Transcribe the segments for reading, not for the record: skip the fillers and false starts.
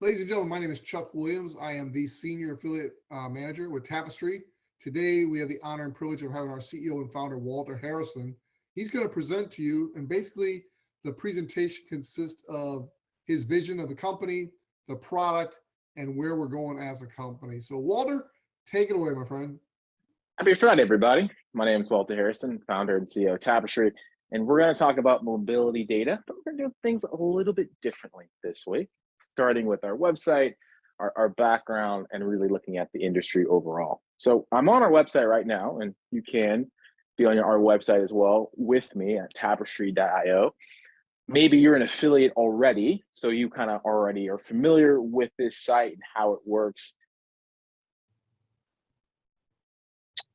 Ladies and gentlemen, my name is Chuck Williams. I am the Senior Affiliate Manager with Tapestri. Today, we have the honor and privilege of having our CEO and founder, Walter Harrison. He's going to present to you, and basically, the presentation consists of his vision of the company, the product, and where we're going as a company. So, Walter, take it away, my friend. Happy Friday, everybody. My name is Walter Harrison, founder and CEO of Tapestri, and we're going to talk about mobility data, but we're going to do things a little bit differently this week, starting with our website, our background, and really looking at the industry overall. So I'm on our website right now, and you can be on our website as well with me at tapestri.io. Maybe you're an affiliate already, so you kind of already are familiar with this site and how it works.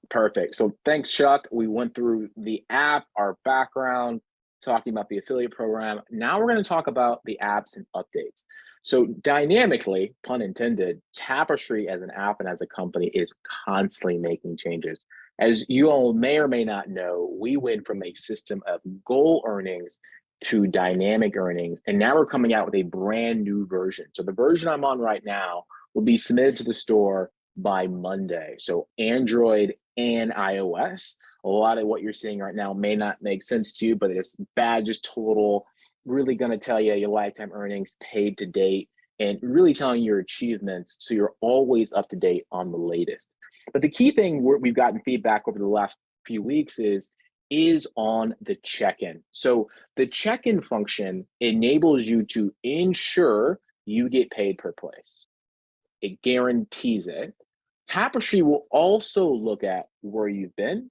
Perfect. So thanks, Chuck. We went through the app, our background, talking about the affiliate program. Now we're going to talk about the apps and updates. So dynamically, pun intended, Tapestri as an app and as a company is constantly making changes. As you all may or may not know, we went from a system of goal earnings to dynamic earnings, and now we're coming out with a brand new version. So the version I'm on right now will be submitted to the store by Monday. So Android and iOS. A lot of what you're seeing right now may not make sense to you, but it's badges total, really going to tell you your lifetime earnings paid to date, and really telling your achievements so you're always up to date on the latest. But the key thing we've gotten feedback over the last few weeks is on the check-in. So the check-in function enables you to ensure you get paid per place. It guarantees it. Tapestri will also look at where you've been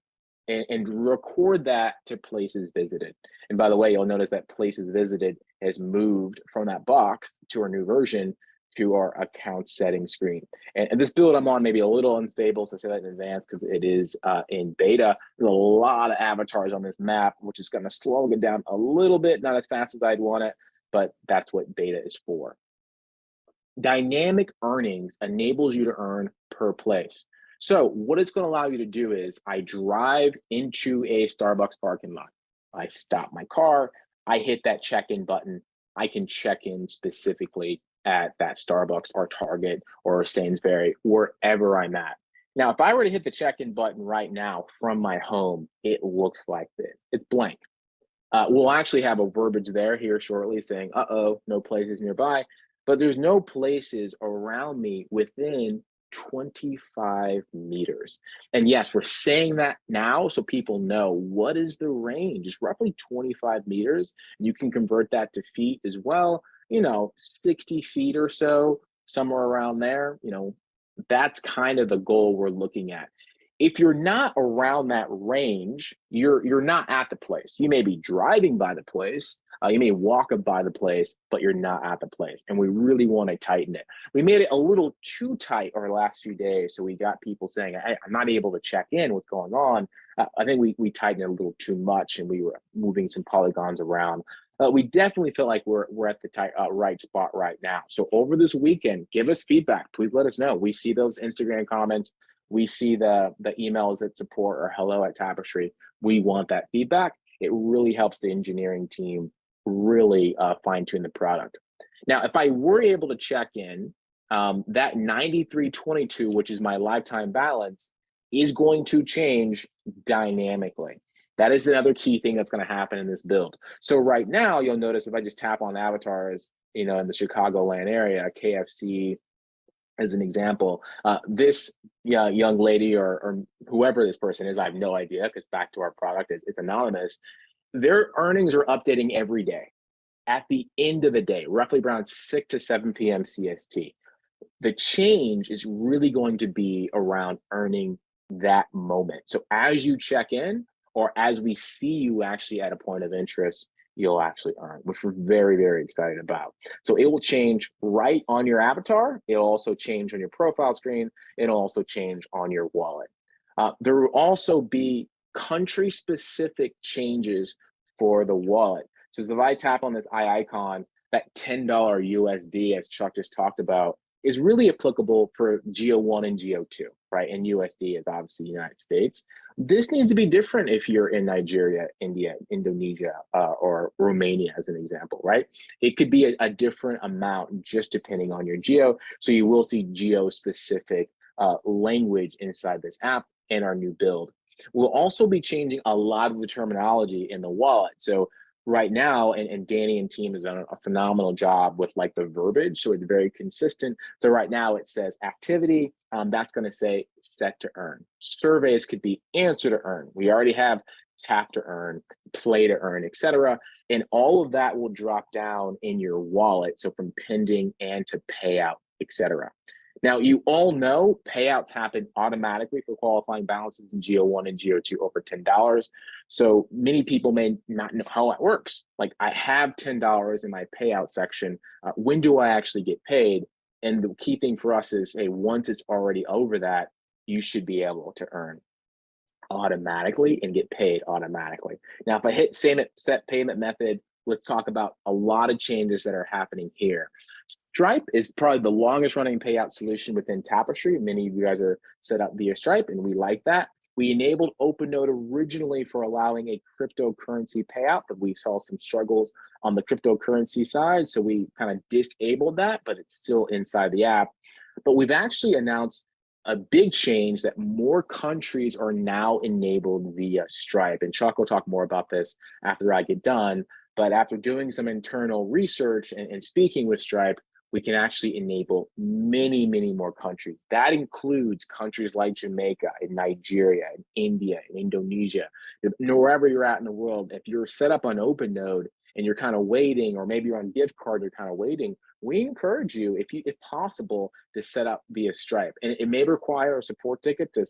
and record that to places visited. And by the way, you'll notice that places visited has moved from that box to our new version to our account settings screen. And this build I'm on may be a little unstable, so I say that in advance because it is in beta. There's a lot of avatars on this map, which is going to slow it down a little bit, not as fast as I'd want it, but that's what beta is for. Dynamic earnings enables you to earn per place. So what it's going to allow you to do is I drive into a Starbucks parking lot. I stop my car. I hit that check-in button. I can check in specifically at that Starbucks or Target or Sainsbury, wherever I'm at. Now, if I were to hit the check-in button right now from my home, it looks like this. It's blank. We'll actually have a verbiage there here shortly saying, uh-oh, no places nearby. But there's no places around me within 25 meters. And yes, we're saying that now so people know what is the range. It's roughly 25 meters. You can convert that to feet as well, 60 feet or so, somewhere around there. That's kind of the goal we're looking at. If you're not around that range, you're not at the place. You may be driving by the place, you may walk up by the place, but you're not at the place. And we really want to tighten it. We made it a little too tight over the last few days. So we got people saying, hey, I'm not able to check in, what's going on. I think we tightened it a little too much and we were moving some polygons around. We definitely feel like we're at the right spot right now. So over this weekend, give us feedback. Please let us know. We see those Instagram comments. We see the emails that support or hello at Tapestri. We want that feedback. It really helps the engineering team really fine tune the product. Now, if I were able to check in, that 93.22, which is my lifetime balance, is going to change dynamically. That is another key thing that's going to happen in this build. So right now, you'll notice if I just tap on avatars, in the Chicagoland area, KFC, as an example, this young lady or whoever this person is, I have no idea because back to our product, it's anonymous. Their earnings are updating every day at the end of the day, roughly around 6 to 7 p.m. CST. The change is really going to be around earning that moment. So as you check in or as we see you actually at a point of interest, you'll actually earn, which we're very, very excited about. So it will change right on your avatar. It'll also change on your profile screen. It'll also change on your wallet. There will also be country-specific changes for the wallet. So if I tap on this eye icon, that $10 USD, as Chuck just talked about, is really applicable for Geo 1 and Geo 2, right? And USD is obviously United States. This needs to be different if you're in Nigeria, India, Indonesia, or Romania, as an example, right? It could be a different amount just depending on your geo. So you will see geo-specific language inside this app and our new build. We'll also be changing a lot of the terminology in the wallet. So right now, and Danny and team has done a phenomenal job with like the verbiage, so it's very consistent. So right now it says activity, that's going to say set to earn. Surveys could be answer to earn. We already have tap to earn, play to earn, etc. And all of that will drop down in your wallet, so from pending and to payout, etc. Now, you all know payouts happen automatically for qualifying balances in Geo 1 and Geo 2 over $10. So many people may not know how it works. Like, I have $10 in my payout section. When do I actually get paid? And the key thing for us is, hey, once it's already over that, you should be able to earn automatically and get paid automatically. Now, if I hit set payment method, let's talk about a lot of changes that are happening here. Stripe is probably the longest running payout solution within Tapestri. Many of you guys are set up via Stripe, and we like that. We enabled OpenNode originally for allowing a cryptocurrency payout, but we saw some struggles on the cryptocurrency side, so we kind of disabled that, but it's still inside the app. But we've actually announced a big change that more countries are now enabled via Stripe. And Chuck will talk more about this after I get done. But after doing some internal research and speaking with Stripe, we can actually enable many, many more countries. That includes countries like Jamaica and Nigeria and India and Indonesia. Wherever you're at in the world, if you're set up on OpenNode and you're kind of waiting, or maybe you're on gift card, you're kind of waiting, we encourage you, if possible, to set up via Stripe. And it may require a support ticket to,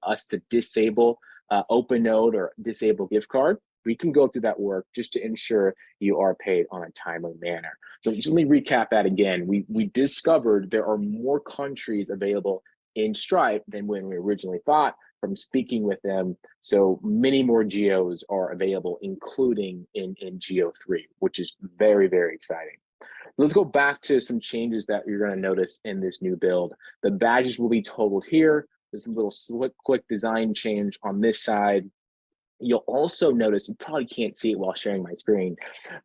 us to disable OpenNode or disable gift card. We can go through that work just to ensure you are paid on a timely manner. So just let me recap that again. We discovered there are more countries available in Stripe than when we originally thought from speaking with them. So many more geos are available, including in Geo 3, which is very, very exciting. Let's go back to some changes that you're going to notice in this new build. The badges will be totaled here. There's a little quick design change on this side. You'll also notice, you probably can't see it while sharing my screen,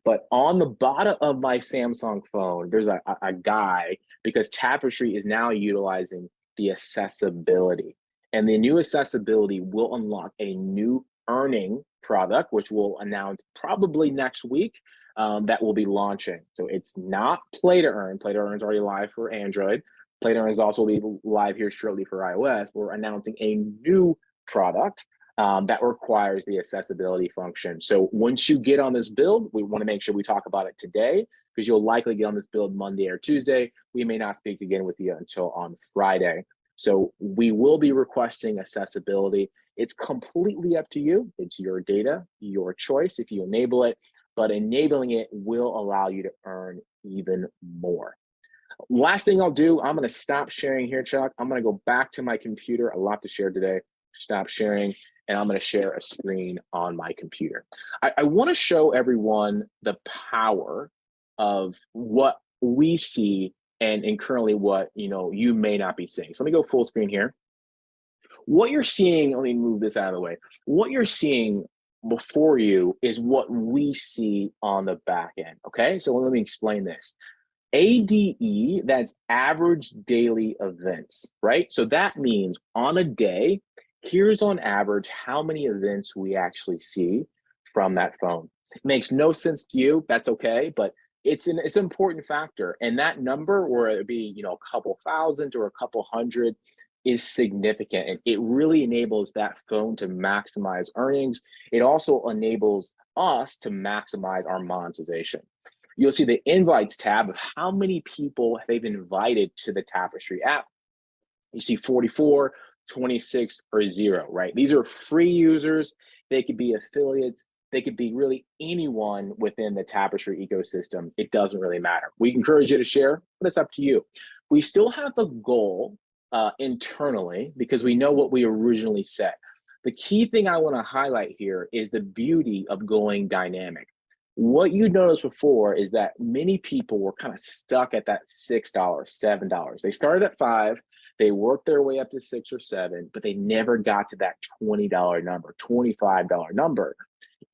but on the bottom of my Samsung phone, there's a guy, because Tapestri is now utilizing the accessibility. And the new accessibility will unlock a new earning product, which we'll announce probably next week, that will be launching. So it's not Play to Earn. Play to Earn is already live for Android. Play to Earn is also be live here shortly for iOS. We're announcing a new product that requires the accessibility function. So once you get on this build, we want to make sure we talk about it today, because you'll likely get on this build Monday or Tuesday. We may not speak again with you until on Friday. So we will be requesting accessibility. It's completely up to you. It's your data, your choice if you enable it, but enabling it will allow you to earn even more. Last thing I'll do, I'm going to stop sharing here, Chuck. I'm going to go back to my computer. A lot to share today. Stop sharing. And I'm going to share a screen on my computer. I want to show everyone the power of what we see and currently what you may not be seeing. So let me go full screen here. What you're seeing, let me move this out of the way. What you're seeing before you is what we see on the back end. Okay, so let me explain this. ADE, that's average daily events, right? So that means on a day, here's on average how many events we actually see from that phone. It makes no sense to you, that's okay, but it's an important factor. And that number, or it be a couple thousand or a couple hundred, is significant. And it really enables that phone to maximize earnings. It also enables us to maximize our monetization. You'll see the invites tab of how many people they've invited to the Tapestri app. You see 44, 26, or 0, right? These are free users. They could be affiliates. They could be really anyone within the Tapestri ecosystem. It doesn't really matter. We encourage you to share, but it's up to you. We still have the goal internally, because we know what we originally set. The key thing I want to highlight here is the beauty of going dynamic. What you noticed before is that many people were kind of stuck at that $6, $7. They started at 5, they worked their way up to 6 or 7, but they never got to that $20 number, $25 number,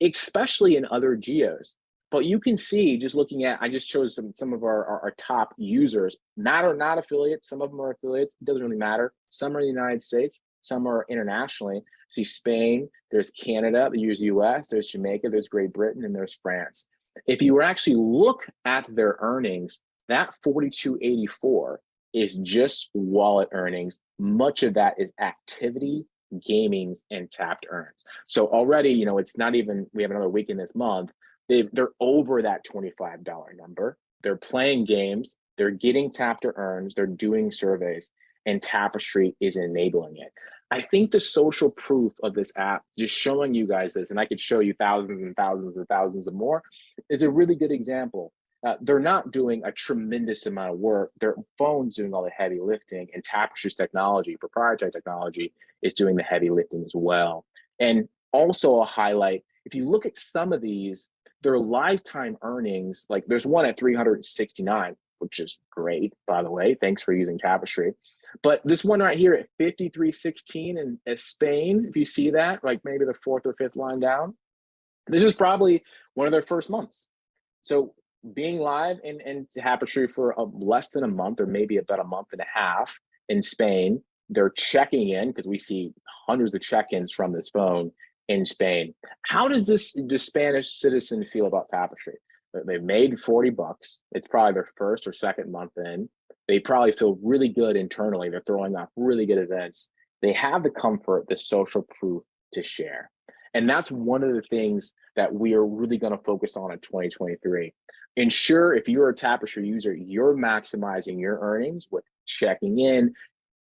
especially in other geos. But you can see, just looking at, I just chose some of our top users, not affiliates. Some of them are affiliates. It doesn't really matter. Some are in the United States. Some are internationally. See Spain, there's Canada, there's US, there's Jamaica, there's Great Britain, and there's France. If you actually look at their earnings, that 4284 is just wallet earnings. Much of that is activity, gamings, and tapped earns. So already, you know, it's not even, we have another week in this month, they're over that $25 number. They're playing games, they're getting tapped to earns, they're doing surveys, and Tapestri is enabling it. I think the social proof of this app, just showing you guys this, and I could show you thousands and thousands and thousands of more, is a really good example. They're not doing a tremendous amount of work. Their phone's doing all the heavy lifting, and Tapestri's technology, proprietary technology, is doing the heavy lifting as well. And also a highlight, if you look at some of these, their lifetime earnings, like there's one at 369, which is great, by the way. Thanks for using Tapestri. But this one right here at 5316 in Spain, if you see that, like maybe the 4th or 5th line down, this is probably one of their first months. So being live in Tapestri for less than a month, or maybe about a month and a half in Spain, they're checking in, because we see hundreds of check-ins from this phone in Spain. How does the Spanish citizen feel about Tapestri? They've made 40 bucks. It's probably their first or second month in. They probably feel really good internally. They're throwing off really good events. They have the comfort, the social proof to share. And that's one of the things that we are really going to focus on in 2023. Ensure, if you're a Tapestri user, you're maximizing your earnings with checking in,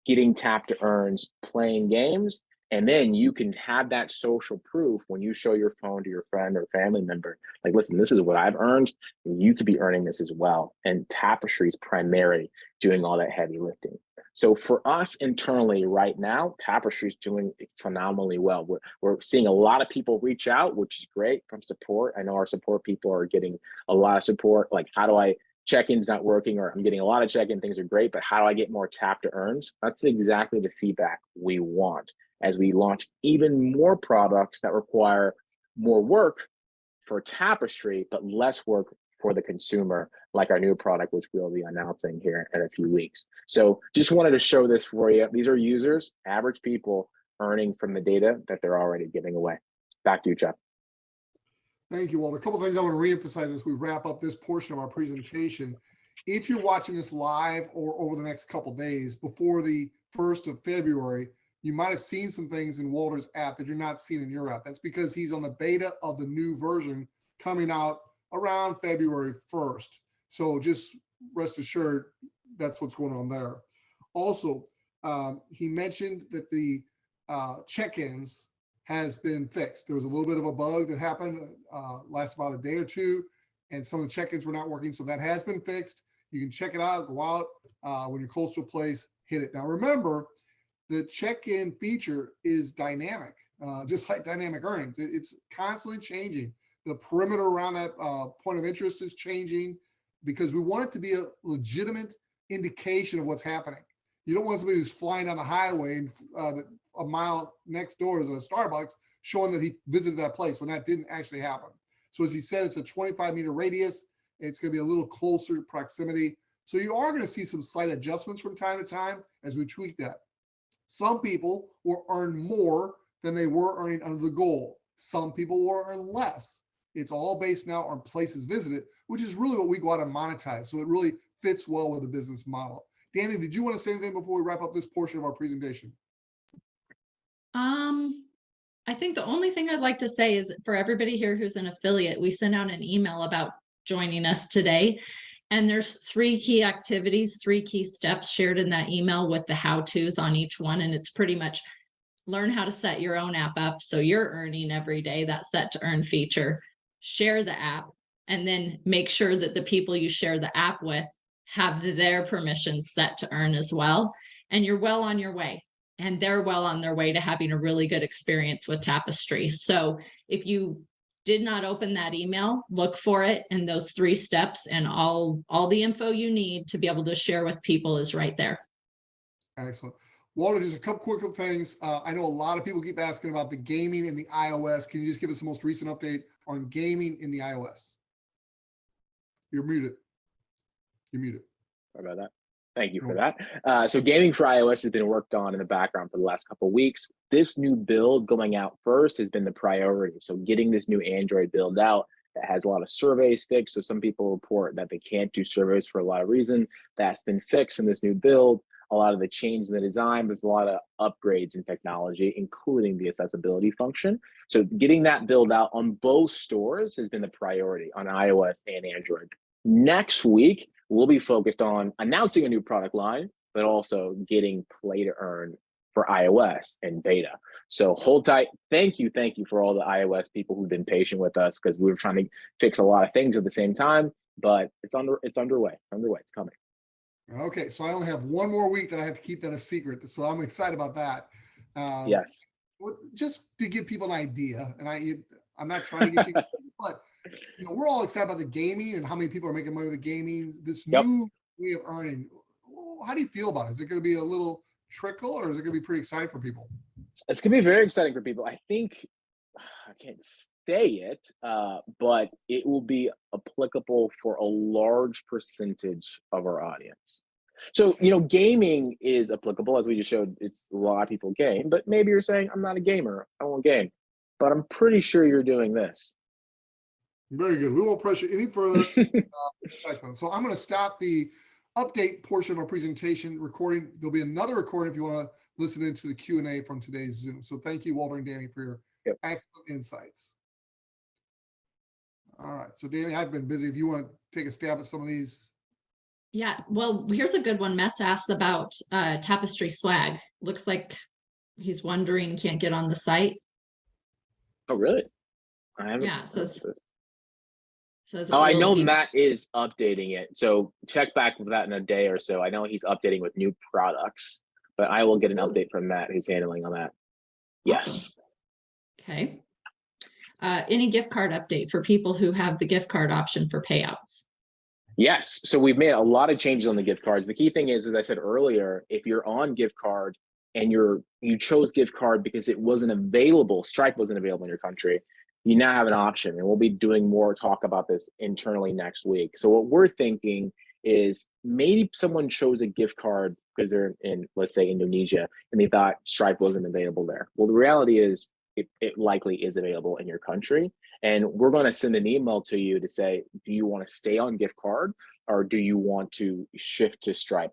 getting tap to earns, playing games, and then you can have that social proof when you show your phone to your friend or family member. Like, listen, this is what I've earned. You could be earning this as well. And Tapestry's primarily doing all that heavy lifting. So for us internally right now, Tapestry's doing phenomenally well. We're seeing a lot of people reach out, which is great, from support. I know our support people are getting a lot of support. Like, how do I, check-in's not working, or I'm getting a lot of check-in, things are great, but how do I get more tap to earns? That's exactly the feedback we want as we launch even more products that require more work for Tapestri, but less work for the consumer, like our new product, which we'll be announcing here in a few weeks. So just wanted to show this for you. These are users, average people, earning from the data that they're already giving away. Back to you, Chuck. Thank you, Walter. A couple of things I want to reemphasize as we wrap up this portion of our presentation. If you're watching this live or over the next couple of days before the 1st of February, you might have seen some things in Walter's app that you're not seeing in your app. That's because he's on the beta of the new version coming out around February 1st. So just rest assured that's what's going on there. Also, he mentioned that the check-ins has been fixed. There was a little bit of a bug that happened last about a day or two, and some of the check-ins were not working. So that has been fixed. You can check it out, go out when you're close to a place, hit it. Now remember, the check-in feature is dynamic, just like dynamic earnings. It's constantly changing. The perimeter around that point of interest is changing, because we want it to be a legitimate indication of what's happening. You don't want somebody who's flying down the highway and a mile next door is a Starbucks showing that he visited that place when that didn't actually happen. So as he said, it's a 25-meter radius. It's going to be a little closer proximity. So you are going to see some slight adjustments from time to time as we tweak that. Some people will earn more than they were earning under the goal. Some people will earn less. It's all based now on places visited, which is really what we go out and monetize. So it really fits well with the business model. Danny, did you want to say anything before we wrap up this portion of our presentation? I think the only thing I'd like to say is, for everybody here who's an affiliate, we sent out an email about joining us today. And there's 3 key activities, 3 key steps shared in that email with the how-tos on each one. And it's pretty much learn how to set your own app up so you're earning every day, that set to earn feature, share the app, and then make sure that the people you share the app with have their permissions set to earn as well. And you're well on your way. And they're well on their way to having a really good experience with Tapestri. So if you did not open that email, look for it in those 3 steps, and all the info you need to be able to share with people is right there. Excellent. Walter, just a couple quick things. I know a lot of people keep asking about the gaming in the iOS. Can you just give us the most recent update on gaming in the iOS? You're muted. You're muted. Sorry about that. Thank you for that. So gaming for iOS has been worked on in the background for the last couple of weeks. This new build going out first has been the priority. So getting this new Android build out that has a lot of surveys fixed. So some people report that they can't do surveys for a lot of reasons. That's been fixed in this new build. A lot of the change in the design, there's a lot of upgrades in technology, including the accessibility function. So getting that build out on both stores has been the priority on iOS and Android. Next week, we'll be focused on announcing a new product line, but also getting play to earn for iOS and beta. So hold tight. Thank you for all the iOS people who've been patient with us, because we were trying to fix a lot of things at the same time, but it's underway. It's coming. Okay, so I only have one more week that I have to keep that a secret. So I'm excited about that. Yes. Just to give people an idea, and I'm not trying to get you, but we're all excited about the gaming and how many people are making money with the gaming. This new way of earning. How do you feel about it? Is it going to be a little trickle, or is it going to be pretty exciting for people? It's going to be very exciting for people. I think I can't say it, but it will be applicable for a large percentage of our audience. So, gaming is applicable, as we just showed. It's a lot of people game, but maybe you're saying, I'm not a gamer, I won't game, but I'm pretty sure you're doing this. Very good. We won't pressure any further. Excellent. So I'm going to stop the update portion of our presentation recording. There'll be another recording if you want to listen into the Q&A from today's Zoom. So thank you, Walter and Danny, for your excellent insights. All right. So Danny, I've been busy. If you want to take a stab at some of these. Yeah, well, here's a good one. Matt's asked about Tapestri swag. Looks like he's wondering, can't get on the site. Oh, really? I haven't. Yeah, says I know Matt is updating it. So check back with that in a day or so. I know he's updating with new products, but I will get an update from Matt who's handling on that. Yes. Awesome. Okay. Any gift card update for people who have the gift card option for payouts? Yes. So we've made a lot of changes on the gift cards. The key thing is, as I said earlier, if you're on gift card and you chose gift card because it wasn't available, Stripe wasn't available in your country, you now have an option. And we'll be doing more talk about this internally next week. So what we're thinking is maybe someone chose a gift card because they're in, let's say, Indonesia, and they thought Stripe wasn't available there. Well, the reality is it likely is available in your country. And we're going to send an email to you to say, do you want to stay on gift card, or do you want to shift to Stripe?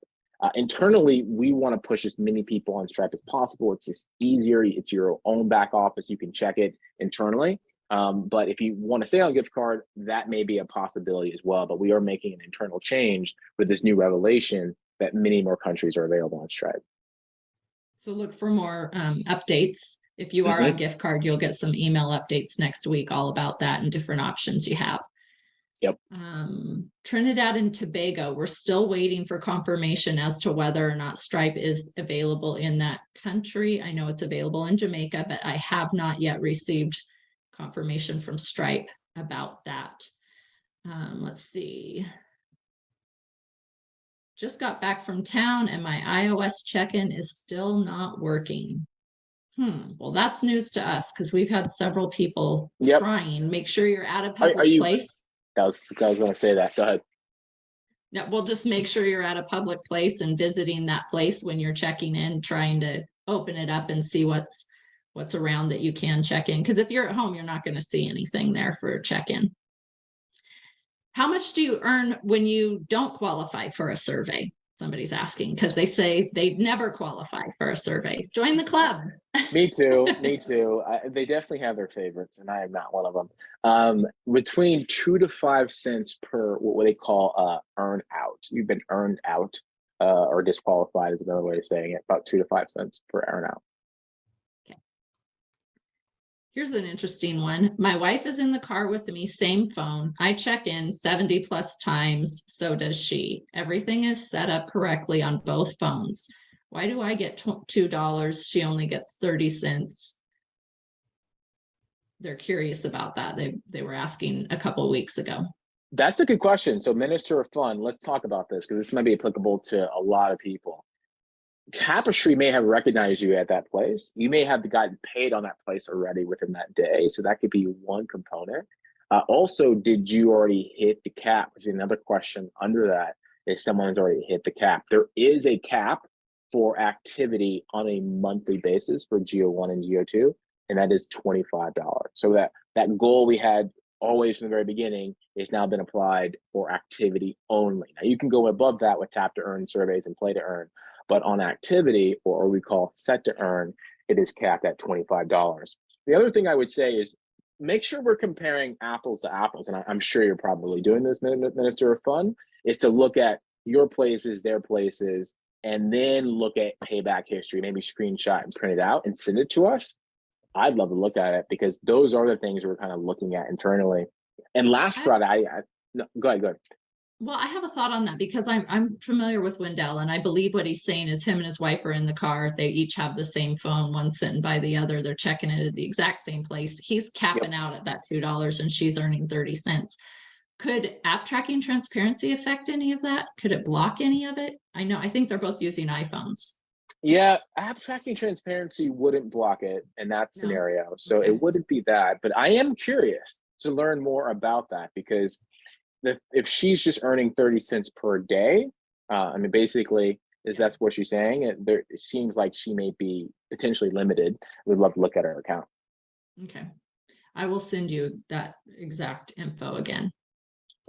Internally, we want to push as many people on Stripe as possible. It's just easier. It's your own back office. You can check it internally. But if you want to stay on gift card, that may be a possibility as well. But we are making an internal change with this new revelation that many more countries are available on Stripe. So look for more updates. If you are on gift card, you'll get some email updates next week all about that and different options you have. Yep. Trinidad and Tobago, we're still waiting for confirmation as to whether or not Stripe is available in that country. I know it's available in Jamaica, but I have not yet received confirmation from Stripe about that. Let's see. Just got back from town and my iOS check-in is still not working. Well, that's news to us because we've had several people trying. Make sure you're at a public place. I was going to say that. Go ahead. No, well, just make sure you're at a public place and visiting that place when you're checking in, trying to open it up and see what's around that you can check in. Because if you're at home, you're not going to see anything there for a check-in. How much do you earn when you don't qualify for a survey? Somebody's asking because they say they never qualify for a survey. Join the club. Me too. They definitely have their favorites, and I am not one of them. Between 2 to 5 cents per what they call earn out. You've been earned out or disqualified is another way of saying it. About 2 to 5 cents per earn out. Okay. Here's an interesting one. My wife is in the car with me, same phone. I check in 70 plus times, so does she. Everything is set up correctly on both phones. Why do I get $2? She only gets 30 cents. they're curious about that. They were asking a couple of weeks ago. That's a good question. So Minister of Fun, let's talk about this because this might be applicable to a lot of people. Tapestry may have recognized you at that place. You may have gotten paid on that place already within that day. So that could be one component. Also, did you already hit the cap? Because another question under that is someone's already hit the cap. There is a cap for activity on a monthly basis for Geo1 and Geo2, and that is $25. So that goal we had always from the very beginning has now been applied for activity only. Now you can go above that with tap to earn surveys and play to earn, but on activity, or we call set to earn, it is capped at $25. The other thing I would say is make sure we're comparing apples to apples, and I'm sure you're probably doing this, Minister of Fun, is to look at your places, their places, and then look at payback history, maybe screenshot and print it out and send it to us. I'd love to look at it because those are the things we're kind of looking at internally. And last Friday, no, go ahead. Well, I have a thought on that because I'm familiar with Wendell, and I believe what he's saying is him and his wife are in the car. They each have the same phone, one sitting by the other. They're checking it at the exact same place. He's capping out at that $2 and she's earning 30 cents. Could app tracking transparency affect any of that? Could it block any of it? I think they're both using iPhones. Yeah, app tracking transparency wouldn't block it in that scenario. So Okay. it wouldn't be that, but I am curious to learn more about that because if she's just earning 30 cents per day, I mean, basically, if that's what she's saying, it seems like she may be potentially limited. We'd love to look at her account. Okay. I will send you that exact info again.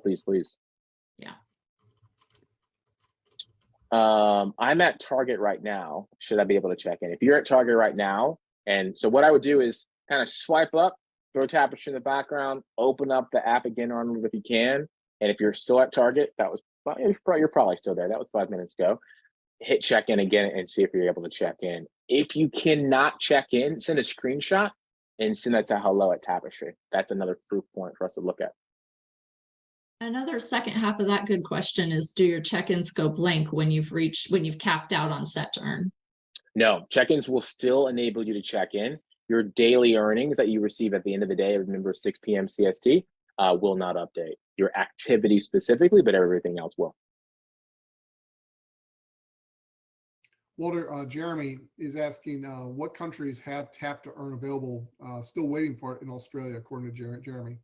Please. Yeah. I'm at Target right now. Should I be able to check in? If you're at Target right now, and so what I would do is kind of swipe up, throw Tapestri in the background, open up the app again, Arnold, if you can. And if you're still at Target, you're probably still there. That was 5 minutes ago. Hit check in again and see if you're able to check in. If you cannot check in, send a screenshot and send that to hello@Tapestri. That's another proof point for us to look at. Another second half of that good question is, do your check-ins go blank when you've capped out on set to earn? No, check-ins will still enable you to check in. Your daily earnings that you receive at the end of the day, remember 6 p.m. CST, will not update. Your activity specifically, but everything else will. Walter, Jeremy is asking what countries have tap to earn available, still waiting for it in Australia, according to Jeremy.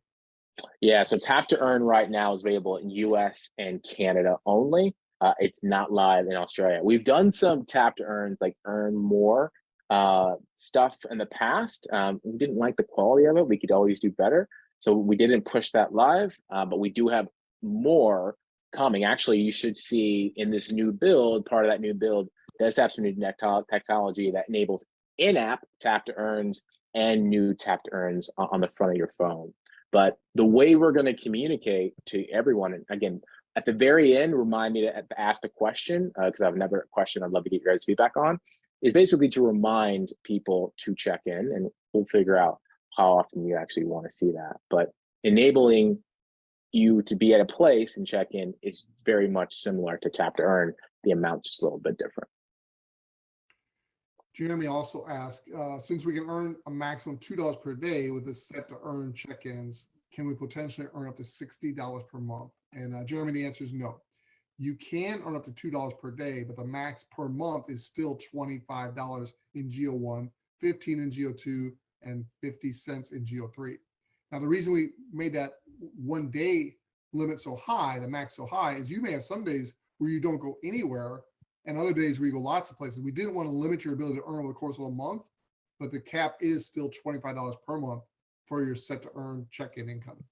Yeah, so tap to earn right now is available in US and Canada only. It's not live in Australia. We've done some tap to earns, like earn more stuff in the past. We didn't like the quality of it. We could always do better. So we didn't push that live, but we do have more coming. Actually, you should see in this new build, part of that new build does have some new technology that enables in-app tap to earns and new tap to earns on the front of your phone. But the way we're going to communicate to everyone, and again, at the very end, remind me to ask a question, because I have another question I'd love to get your guys' feedback on, is basically to remind people to check in, and we'll figure out how often you actually want to see that. But enabling you to be at a place and check in is very much similar to tap to earn. The amount's just a little bit different. Jeremy also asked, since we can earn a maximum $2 per day with the set to earn check-ins, can we potentially earn up to $60 per month? And Jeremy, the answer is no. You can earn up to $2 per day, but the max per month is still $25 in Geo1, 15 in Geo2, and 50 cents in Geo3. Now, the reason we made that 1 day limit so high, the max so high, is you may have some days where you don't go anywhere and other days where you go lots of places. We didn't want to limit your ability to earn over the course of a month, but the cap is still $25 per month for your set to earn check-in income.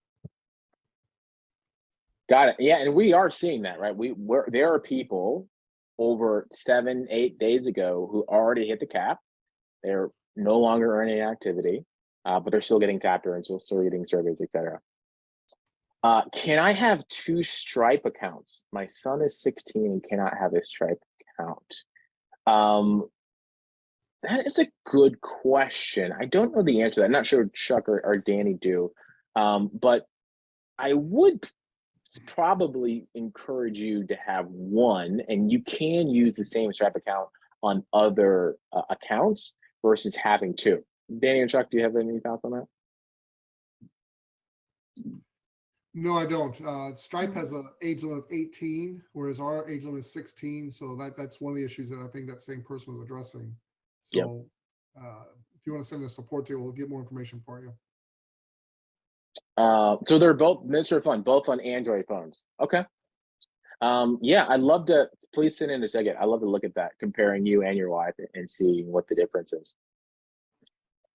Got it. Yeah, and we are seeing that, right? There are people over 7-8 days ago who already hit the cap. They're no longer earning activity, but they're still getting tap to earn, so still getting surveys, etc. Can I have 2 Stripe accounts? My son is 16 and cannot have a Stripe account. That is a good question. I don't know the answer to that. I'm not sure Chuck or Danny do, but I would probably encourage you to have one, and you can use the same Stripe account on other accounts versus having 2. Danny and Chuck, do you have any thoughts on that? No, I don't. Stripe has an age limit of 18, whereas our age limit is 16. So that's one of the issues that I think that same person was addressing. Yep. So if you want to send us support to, we'll get more information for you. So they're both Mr. Fun, both on Android phones. Okay. Yeah, I'd love to, please send in a second. I'd love to look at that, comparing you and your wife and see what the difference is.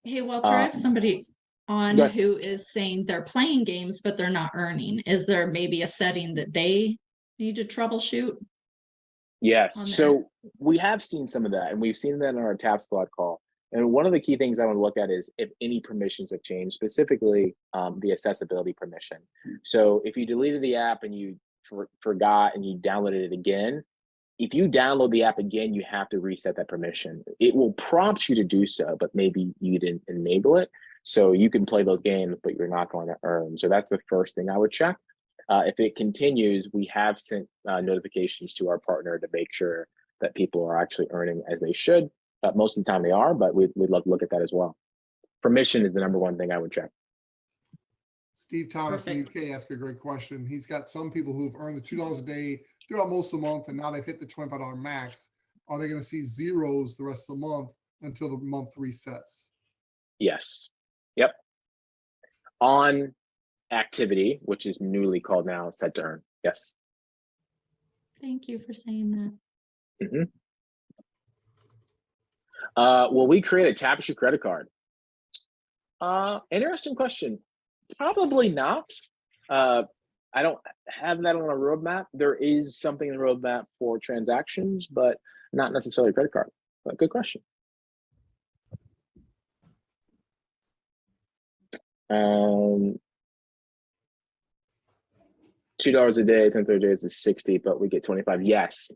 Hey, Walter, I have somebody on go ahead. who is saying they're playing games, but they're not earning. Is there maybe a setting that they need to troubleshoot? Yes. So we have seen some of that, and we've seen that in our Tap Squad call. And one of the key things I want to look at is if any permissions have changed, specifically the accessibility permission. So if you deleted the app and you forgot and you downloaded it again, if you download the app again, you have to reset that permission. It will prompt you to do so, but maybe you didn't enable it. So you can play those games, but you're not going to earn. So that's the first thing I would check. If it continues, we have sent notifications to our partner to make sure that people are actually earning as they should. Most of the time they are, but we'd love to look at that as well. Permission is the number one thing I would check. Steve Thomas in the UK asked a great question. He's got some people who've earned the $2 a day throughout most of the month, and now they've hit the $25 max. Are they going to see zeros the rest of the month until the month resets? Yes. Yep. On activity, which is newly called now set to earn. Yes. Thank you for saying that. Mm-hmm. Will we create a Tapestri credit card? Interesting question. Probably not. I don't have that on a roadmap. There is something in the roadmap for transactions, but not necessarily a credit card. But good question. $2 a day, 10 30 days is 60, but we get 25. Yes.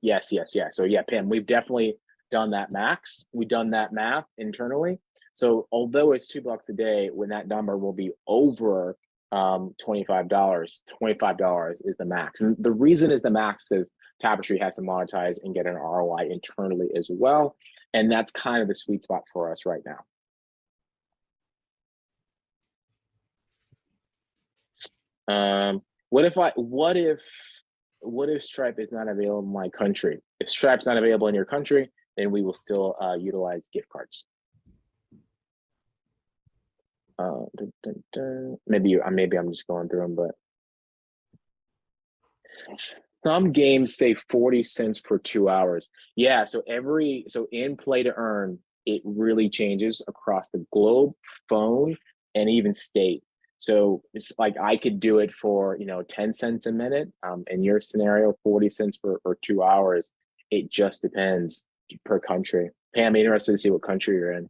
So yeah, Pam, we've definitely done that max. We've done that math internally. So although it's $2 a day, when that number will be over $25 is the max. And the reason is the max because Tapestri has to monetize and get an ROI internally as well. And that's kind of the sweet spot for us right now. What if Stripe is not available in my country? If Stripe's not available in your country, then we will still utilize gift cards. Maybe I'm just going through them, but some games say 40 cents for 2 hours. Yeah, so in play to earn, it really changes across the globe, phone, and even state. So it's like I could do it for 10 cents a minute. In your scenario, 40 cents for 2 hours. It just depends per country. Pam, interested to see what country you're in.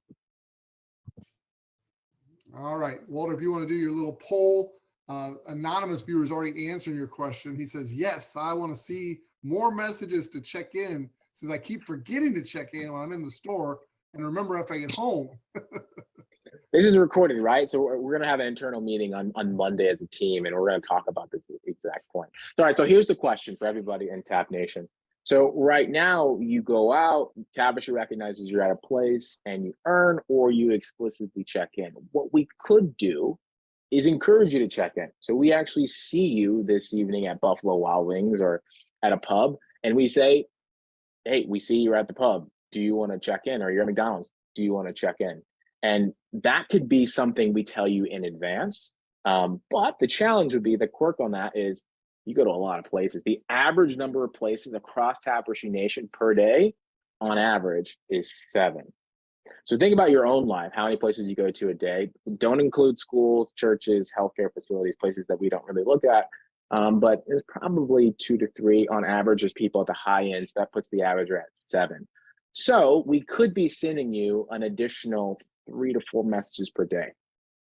All right, Walter, if you want to do your little poll, anonymous viewer is already answering your question. He says, yes, I want to see more messages to check in since I keep forgetting to check in when I'm in the store and remember after I get home. This is recorded, right? So we're going to have an internal meeting on Monday as a team, and we're going to talk about this exact point. All right, so here's the question for everybody in Tap Nation. So right now, you go out, Tapestri recognizes you're at a place, and you earn, or you explicitly check in. What we could do is encourage you to check in. So we actually see you this evening at Buffalo Wild Wings or at a pub, and we say, hey, we see you're at the pub. Do you want to check in? Or you're at McDonald's. Do you want to check in? And that could be something we tell you in advance. But the challenge would be, the quirk on that is you go to a lot of places. The average number of places across Tapestri Nation per day, on average, is 7. So think about your own life, how many places you go to a day. Don't include schools, churches, healthcare facilities, places that we don't really look at. But it's probably 2 to 3 on average. There's people at the high end, so that puts the average at 7. So we could be sending you an additional 3 to 4 messages per day.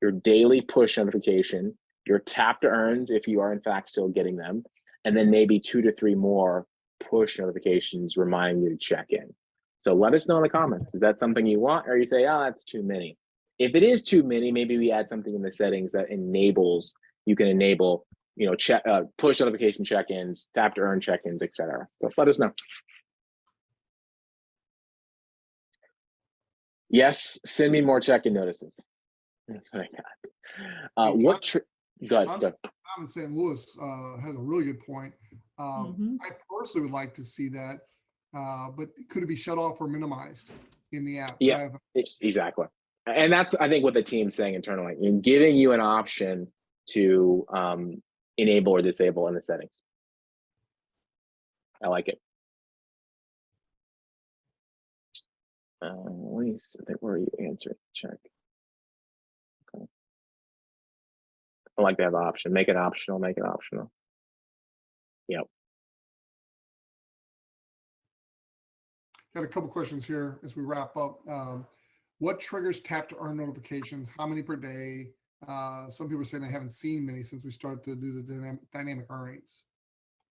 Your daily push notification, your tap to earns, if you are in fact still getting them, and then maybe 2 to 3 more push notifications reminding you to check in. So let us know in the comments. Is that something you want, or you say, oh, that's too many? If it is too many, maybe we add something in the settings that enables, you can enable, push notification check-ins, tap to earn check-ins, etc. So let us know. Yes, send me more check-in notices. That's what I got. Good, I'm, good. I'm in St. Louis has a really good point. Mhm. I personally would like to see that, but could it be shut off or minimized in the app? Yeah, exactly. And that's, I think, what the team's saying internally, in giving you an option to enable or disable in the settings. I like it. Let me see, I think, where are you answering? Check. Okay. I like to have the option. Make it optional. Make it optional. Yep. Got a couple questions here as we wrap up. What triggers tap to earn notifications? How many per day? Some people are saying they haven't seen many since we started to do the dynamic earnings.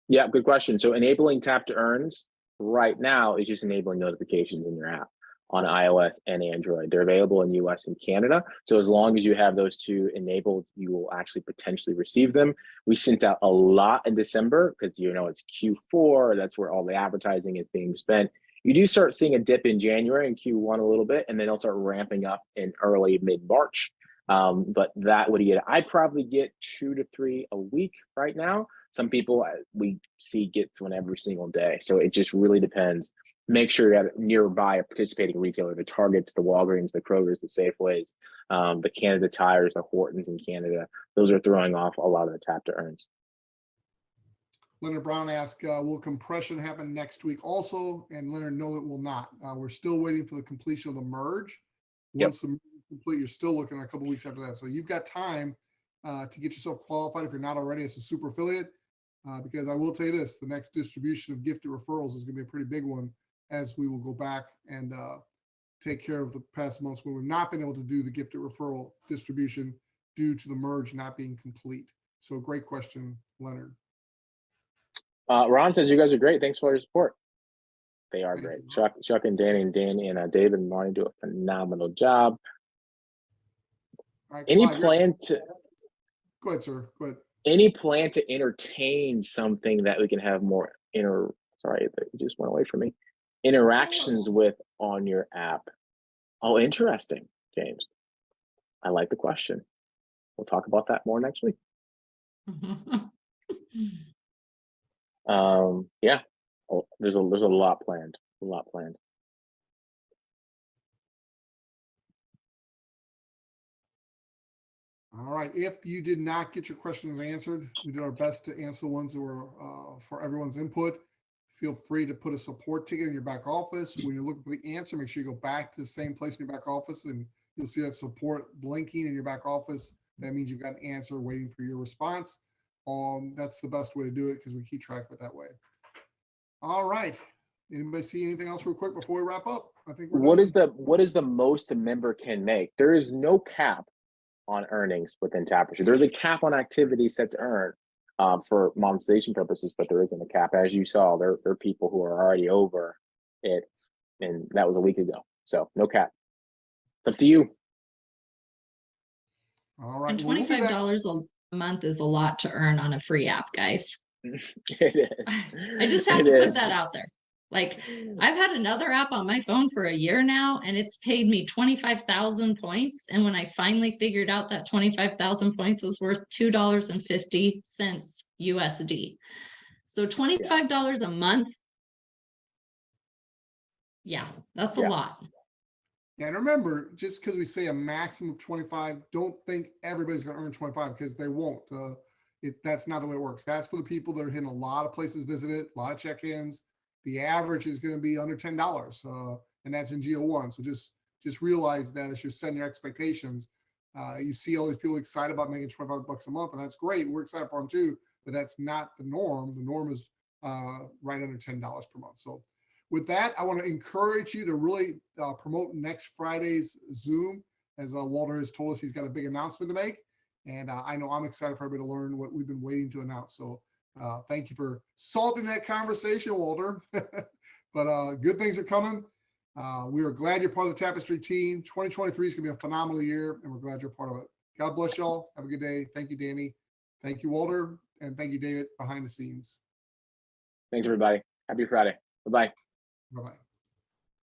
Yeah, good question. So enabling tap to earns right now is just enabling notifications in your app on iOS and Android. They're available in US and Canada. So as long as you have those two enabled, you will actually potentially receive them. We sent out a lot in December because, you know, it's Q4. That's where all the advertising is being spent. You do start seeing a dip in January and Q1 a little bit, and then it'll start ramping up in early mid-March. But that would get, I probably get 2 to 3 a week right now. Some people we see gets one every single day. So it just really depends. Make sure you have nearby a participating retailer, the Targets, the Walgreens, the Krogers, the Safeways, the Canada Tires, the Hortons in Canada. Those are throwing off a lot of the tap to earns. Leonard Brown asked, will compression happen next week also? And Leonard, no, it will not. We're still waiting for the completion of the merge. Once the merge is complete, you're still looking at a couple weeks after that. So you've got time to get yourself qualified if you're not already as a super affiliate. Because I will tell you this, the next distribution of gifted referrals is going to be a pretty big one, as we will go back and take care of the past months when we've not been able to do the gifted referral distribution due to the merge not being complete. So great question, Leonard. Ron says you guys are great. Thanks for your support. They are Thank great. you. Chuck and Danny and David and Marty do a phenomenal job. All right, Any Clyde, plan to go ahead, sir. Go ahead. any plan to entertain something that we can have more sorry, that just went away from me. Interactions with on your app? Oh, interesting, James. I like the question. We'll talk about that more next week. Yeah. Oh, there's a lot planned. A lot planned. All right. If you did not get your questions answered, we did our best to answer the ones that were for everyone's input. Feel free to put a support ticket in your back office. When you're looking for the answer, make sure you go back to the same place in your back office and you'll see that support blinking in your back office. That means you've got an answer waiting for your response. That's the best way to do it because we keep track of it that way. All right. Anybody see anything else real quick before we wrap up? I think what is the most a member can make? There is no cap on earnings within Tapestri. There's a cap on activities set to earn for monetization purposes, but there isn't a cap. As you saw, there are people who are already over it, and that was a week ago. So no cap. It's up to you. All right. And $25 a month is a lot to earn on a free app, guys. It is. I just have to put that out there. Like, I've had another app on my phone for a year now, and it's paid me 25,000 points. And when I finally figured out that 25,000 points was worth $2.50 USD. So $25 a month. Yeah, that's a lot. And remember, just because we say a maximum of 25, don't think everybody's going to earn 25 because they won't. That's not the way it works. That's for the people that are hitting a lot of places visited, a lot of check-ins. The average is going to be under $10, and that's in GO1. So just realize that as you're setting your expectations, you see all these people excited about making 25 bucks a month, and that's great. We're excited for them too, but that's not the norm. The norm is right under $10 per month. So with that, I want to encourage you to really promote next Friday's Zoom, as Walter has told us he's got a big announcement to make. And I know I'm excited for everybody to learn what we've been waiting to announce. So thank you for salting that conversation, Walter. But good things are coming. We are glad you're part of the Tapestri team. 2023 is going to be a phenomenal year, and we're glad you're part of it. God bless y'all. Have a good day. Thank you, Danny. Thank you, Walter. And thank you, David, behind the scenes. Thanks, everybody. Happy Friday. Bye-bye. Bye-bye.